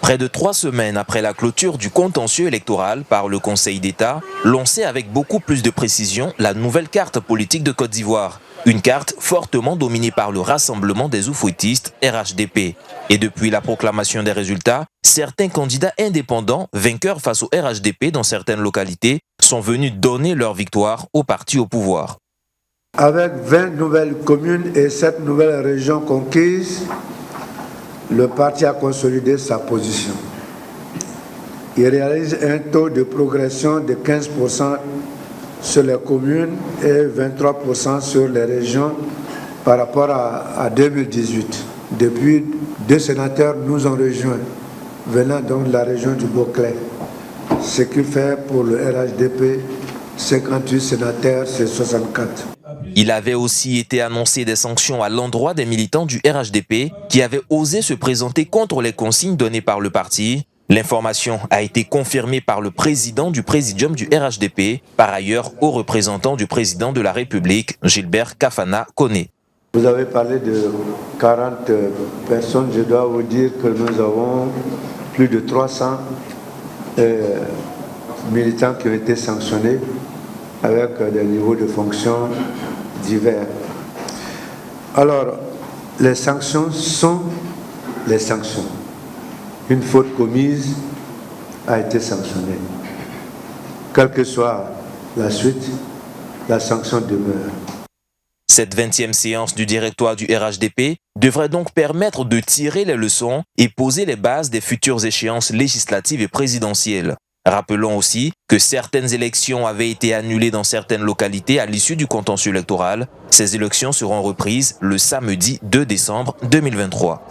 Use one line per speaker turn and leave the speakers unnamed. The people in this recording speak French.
Près de 3 semaines après la clôture du contentieux électoral par le Conseil d'État, l'on sait avec beaucoup plus de précision la nouvelle carte politique de Côte d'Ivoire. Une carte fortement dominée par le Rassemblement des Oufouettistes, RHDP. Et depuis la proclamation des résultats, certains candidats indépendants, vainqueurs face au RHDP dans certaines localités, sont venus donner leur victoire au parti au pouvoir.
Avec 20 nouvelles communes et 7 nouvelles régions conquises, le parti a consolidé sa position. Il réalise un taux de progression de 15% sur les communes et 23% sur les régions par rapport à 2018. Depuis, 2 sénateurs nous ont rejoints, venant donc de la région du Beauclerc. Ce qui fait pour le RHDP 58 sénateurs, c'est 64.
Il avait aussi été annoncé des sanctions à l'endroit des militants du RHDP qui avaient osé se présenter contre les consignes données par le parti. L'information a été confirmée par le président du présidium du RHDP, par ailleurs au représentant du président de la République, Gilbert Kafana Koné.
Vous avez parlé de 40 personnes, je dois vous dire que nous avons plus de 300 militants qui ont été sanctionnés avec des niveaux de fonction divers. Alors, les sanctions sont les sanctions. Une faute commise a été sanctionnée. Quelle que soit la suite, la sanction demeure.
Cette 20e séance du directoire du RHDP devrait donc permettre de tirer les leçons et poser les bases des futures échéances législatives et présidentielles. Rappelons aussi que certaines élections avaient été annulées dans certaines localités à l'issue du contentieux électoral. Ces élections seront reprises le samedi 2 décembre 2023.